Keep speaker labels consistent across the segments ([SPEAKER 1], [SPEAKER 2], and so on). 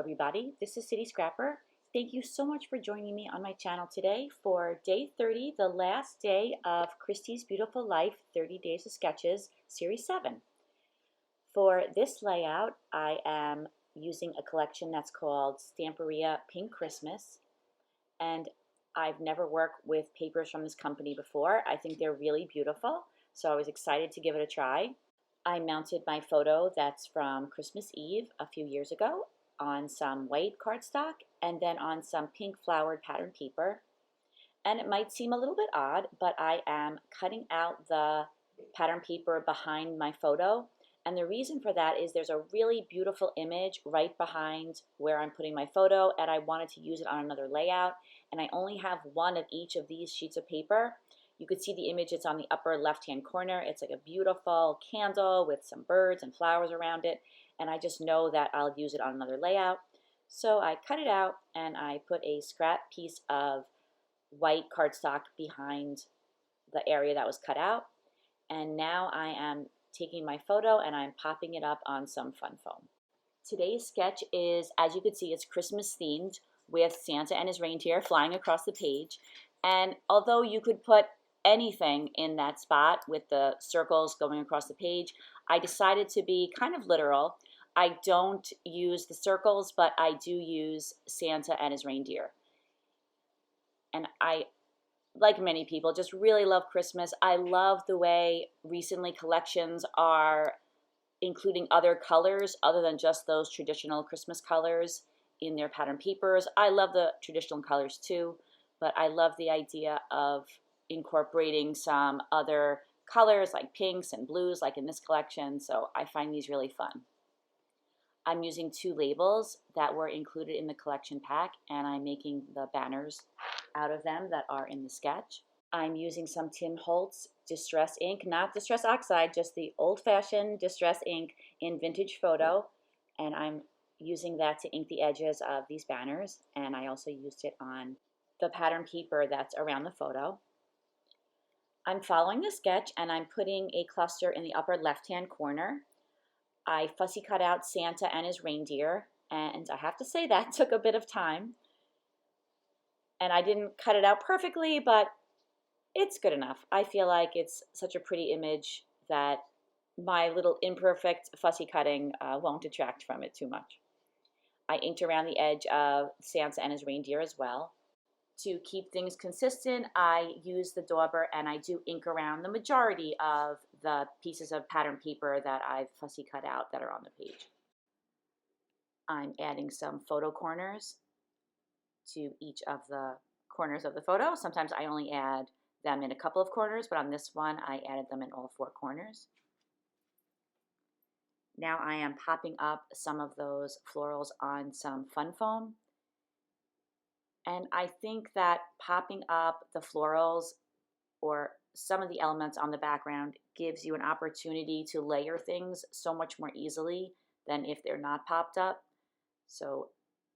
[SPEAKER 1] everybody, this is City Scrapper. Thank you so much for joining me on my channel today for day 30, the last day of Christy's Beautiful Life 30 Days of Sketches, Series 7. For this layout, I am using a collection that's called Stamperia Pink Christmas, and I've never worked with papers from this company before. I think they're really beautiful, so I was excited to give it a try. I mounted my photo that's from Christmas Eve a few years ago on some white cardstock and then on some pink flowered pattern paper. And it might seem a little bit odd, but I am cutting out the pattern paper behind my photo. And the reason for that is there's a really beautiful image right behind where I'm putting my photo, and I wanted to use it on another layout. And I only have one of each of these sheets of paper. You could see the image, it's on the upper left-hand corner. It's like a beautiful candle with some birds and flowers around it. And I just know that I'll use it on another layout. So I cut it out and I put a scrap piece of white cardstock behind the area that was cut out. And now I am taking my photo and I'm popping it up on some fun foam. Today's sketch is, as you can see, it's Christmas themed with Santa and his reindeer flying across the page. And although you could put anything in that spot with the circles going across the page, I decided to be kind of literal. I don't use the circles, but I do use Santa and his reindeer. And I, like many people, just really love Christmas. I love the way recently collections are including other colors other than just those traditional Christmas colors in their pattern papers. I love the traditional colors too, but I love the idea of incorporating some other colors like pinks and blues like in this collection, so I find these really fun. I'm using two labels that were included in the collection pack, and I'm making the banners out of them that are in the sketch. I'm using some Tim Holtz Distress ink, not Distress Oxide, just the old-fashioned Distress ink in Vintage Photo, and I'm using that to ink the edges of these banners, and I also used it on the pattern paper that's around the photo. I'm following the sketch and I'm putting a cluster in the upper left-hand corner. I fussy cut out Santa and his reindeer, and I have to say that took a bit of time. And I didn't cut it out perfectly, but it's good enough. I feel like it's such a pretty image that my little imperfect fussy cutting won't detract from it too much. I inked around the edge of Santa and his reindeer as well. To keep things consistent, I use the dauber and I do ink around the majority of the pieces of pattern paper that I've fussy cut out that are on the page. I'm adding some photo corners to each of the corners of the photo. Sometimes I only add them in a couple of corners, but on this one I added them in all 4 corners. Now I am popping up some of those florals on some fun foam. And I think that popping up the florals or some of the elements on the background gives you an opportunity to layer things so much more easily than if they're not popped up. So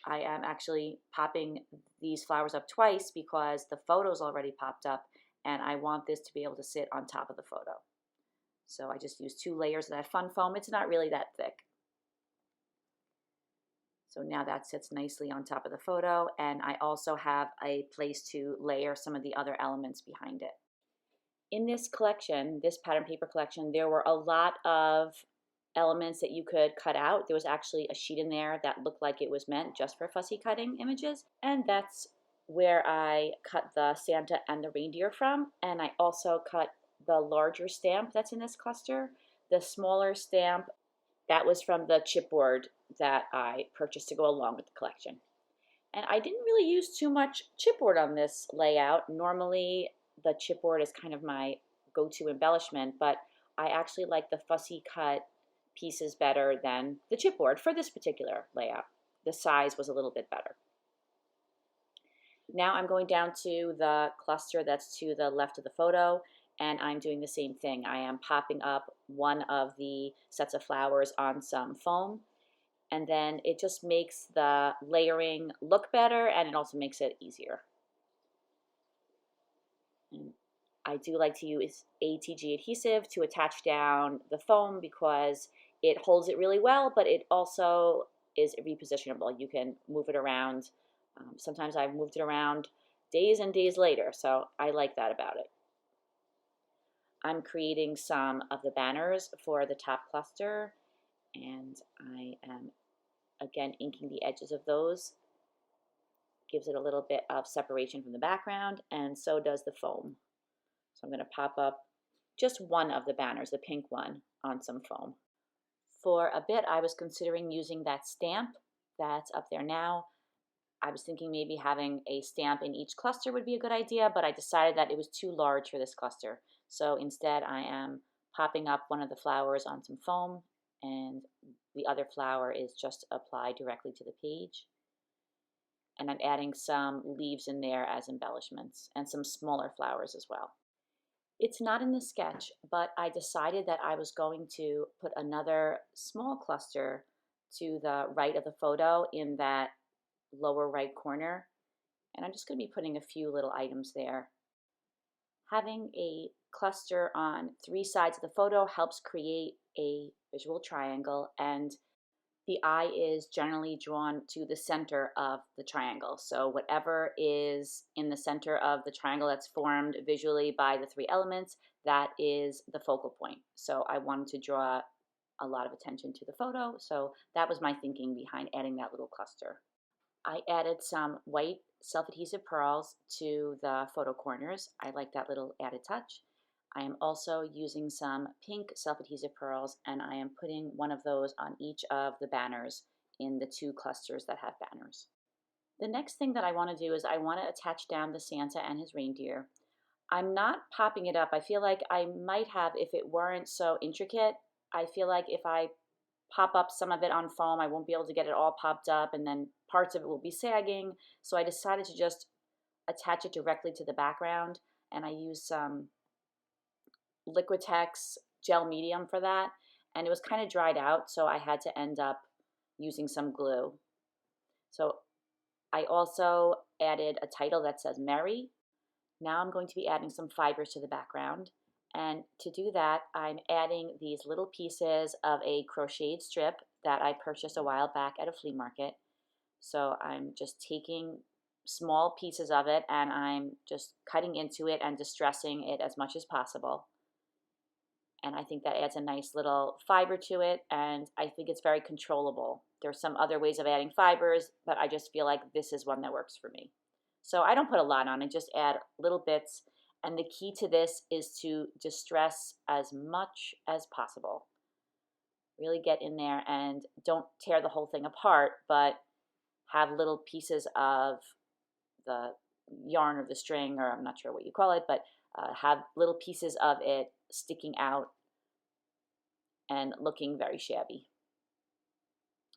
[SPEAKER 1] I am actually popping these flowers up twice because the photo's already popped up and I want this to be able to sit on top of the photo. So I just used 2 layers of that fun foam. It's not really that thick. So now that sits nicely on top of the photo, and I also have a place to layer some of the other elements behind it. In this collection, this pattern paper collection, there were a lot of elements that you could cut out. There was actually a sheet in there that looked like it was meant just for fussy cutting images, and that's where I cut the Santa and the reindeer from. And I also cut the larger stamp that's in this cluster. The smaller stamp, that was from the chipboard that I purchased to go along with the collection. And I didn't really use too much chipboard on this layout. Normally the chipboard is kind of my go-to embellishment, but I actually like the fussy cut pieces better than the chipboard for this particular layout. The size was a little bit better. Now I'm going down to the cluster that's to the left of the photo, and I'm doing the same thing. I am popping up one of the sets of flowers on some foam, and then it just makes the layering look better, and it also makes it easier. And I do like to use ATG adhesive to attach down the foam because it holds it really well, but it also is repositionable. You can move it around. Sometimes I've moved it around days and days later, so I like that about it. I'm creating some of the banners for the top cluster, and I am again inking the edges of those. Gives it a little bit of separation from the background, and so does the foam. So I'm going to pop up just one of the banners, the pink one, on some foam. For a bit, I was considering using that stamp that's up there now. I was thinking maybe having a stamp in each cluster would be a good idea, but I decided that it was too large for this cluster. So instead, I am popping up one of the flowers on some foam, and the other flower is just applied directly to the page. And I'm adding some leaves in there as embellishments and some smaller flowers as well. It's not in the sketch, but I decided that I was going to put another small cluster to the right of the photo in that lower right corner. And I'm just going to be putting a few little items there. Having a cluster on 3 sides of the photo helps create a visual triangle, and the eye is generally drawn to the center of the triangle. So whatever is in the center of the triangle that's formed visually by the 3 elements, that is the focal point. So I wanted to draw a lot of attention to the photo. So that was my thinking behind adding that little cluster. I added some white self-adhesive pearls to the photo corners. I like that little added touch. I am also using some pink self-adhesive pearls, and I am putting one of those on each of the banners in the 2 clusters that have banners. The next thing that I want to do is I want to attach down the Santa and his reindeer. I'm not popping it up. I feel like I might have if it weren't so intricate. I feel like if I pop up some of it on foam, I won't be able to get it all popped up, and then parts of it will be sagging. So I decided to just attach it directly to the background, and I used some Liquitex gel medium for that, and it was kind of dried out, so I had to end up using some glue. So I also added a title that says Merry. Now I'm going to be adding some fibers to the background, and to do that I'm adding these little pieces of a crocheted strip that I purchased a while back at a flea market. So I'm just taking small pieces of it and I'm just cutting into it and distressing it as much as possible. And I think that adds a nice little fiber to it, and I think it's very controllable. There's some other ways of adding fibers, but I just feel like this is one that works for me. So I don't put a lot on it, just add little bits, and the key to this is to distress as much as possible. Really get in there and don't tear the whole thing apart, but have little pieces of the yarn or the string, or I'm not sure what you call it, but have little pieces of it sticking out and looking very shabby.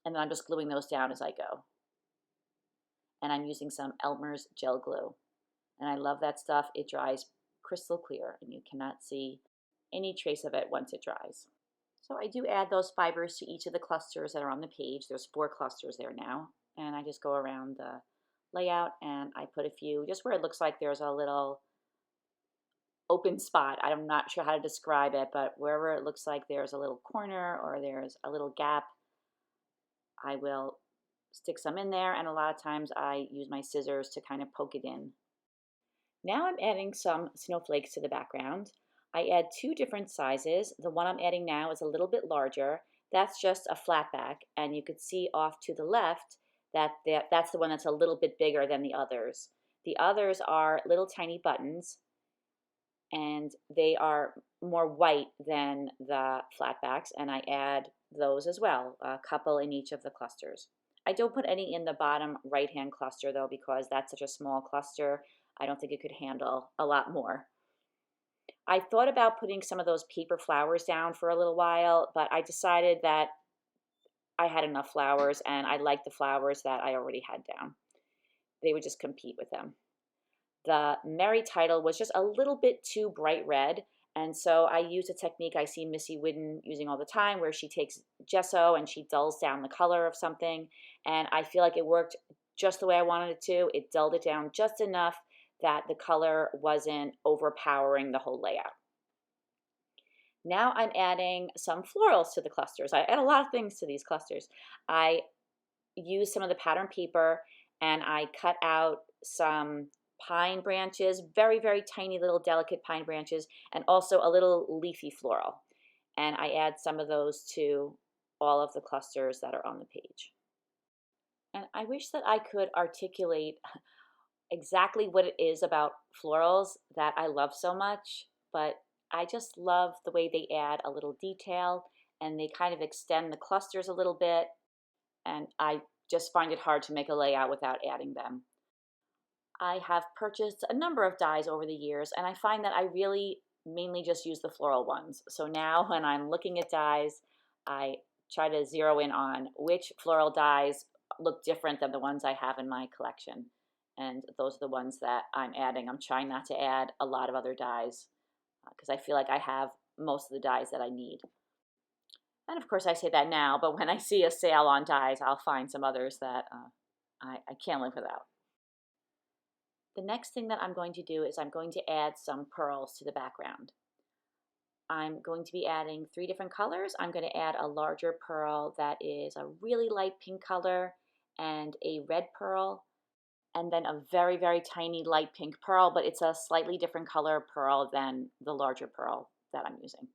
[SPEAKER 1] And then I'm just gluing those down as I go. And I'm using some Elmer's gel glue. And I love that stuff. It dries crystal clear and you cannot see any trace of it once it dries. So I do add those fibers to each of the clusters that are on the page. There's 4 clusters there now. And I just go around the layout and I put a few just where it looks like there's a little open spot. I'm not sure how to describe it, but wherever it looks like there's a little corner or there's a little gap, I will stick some in there, and a lot of times I use my scissors to kind of poke it in. Now I'm adding some snowflakes to the background. I add 2 different sizes. The one I'm adding now is a little bit larger. That's just a flat back, and you could see off to the left that that's the one that's a little bit bigger than the others. The others are little tiny buttons, and they are more white than the flatbacks, and I add those as well, a couple in each of the clusters. I don't put any in the bottom right-hand cluster though, because that's such a small cluster. I don't think it could handle a lot more. I thought about putting some of those paper flowers down for a little while, but I decided that I had enough flowers and I liked the flowers that I already had down. They would just compete with them. The Merry title was just a little bit too bright red, and so I used a technique I see Missy Whidden using all the time where she takes gesso and she dulls down the color of something, and I feel like it worked just the way I wanted it to. It dulled it down just enough that the color wasn't overpowering the whole layout. Now I'm adding some florals to the clusters. I add a lot of things to these clusters. I used some of the pattern paper and I cut out some pine branches, very, very tiny little delicate pine branches, and also a little leafy floral. And I add some of those to all of the clusters that are on the page. And I wish that I could articulate exactly what it is about florals that I love so much, but I just love the way they add a little detail and they kind of extend the clusters a little bit, and I just find it hard to make a layout without adding them. I have purchased a number of dies over the years, and I find that I really mainly just use the floral ones. So now when I'm looking at dies, I try to zero in on which floral dies look different than the ones I have in my collection. And those are the ones that I'm adding. I'm trying not to add a lot of other dies because I feel like I have most of the dies that I need. And of course I say that now, but when I see a sale on dies, I'll find some others that I can't live without. The next thing that I'm going to do is I'm going to add some pearls to the background. I'm going to be adding 3 different colors. I'm going to add a larger pearl that is a really light pink color and a red pearl, and then a very, very tiny light pink pearl, but it's a slightly different color pearl than the larger pearl that I'm using.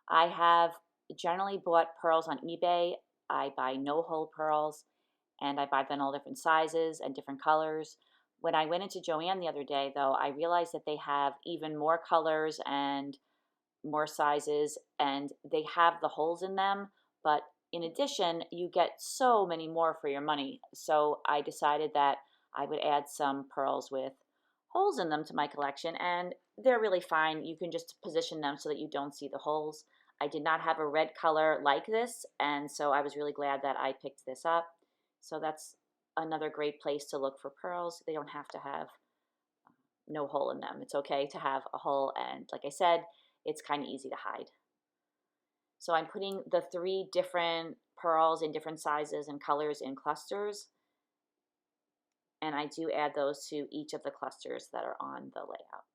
[SPEAKER 1] I have generally bought pearls on eBay. I buy no-hole pearls, and I buy them in all different sizes and different colors. When I went into Joann the other day, though, I realized that they have even more colors and more sizes, and they have the holes in them, but in addition, you get so many more for your money. So I decided that I would add some pearls with holes in them to my collection, and they're really fine. You can just position them so that you don't see the holes. I did not have a red color like this, and so I was really glad that I picked this up. So that's another great place to look for pearls. They don't have to have no hole in them. It's okay to have a hole, and like I said, it's kind of easy to hide. So I'm putting the 3 different pearls in different sizes and colors in clusters, and I do add those to each of the clusters that are on the layout.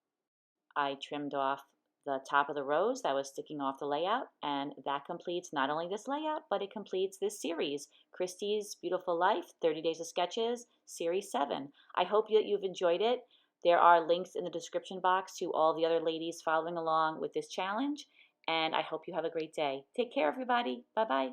[SPEAKER 1] I trimmed off the top of the rose that was sticking off the layout, and that completes not only this layout, but it completes this series, Christy's Beautiful Life, 30 Days of Sketches, Series 7. I hope that you've enjoyed it. There are links in the description box to all the other ladies following along with this challenge, and I hope you have a great day. Take care, everybody. Bye-bye.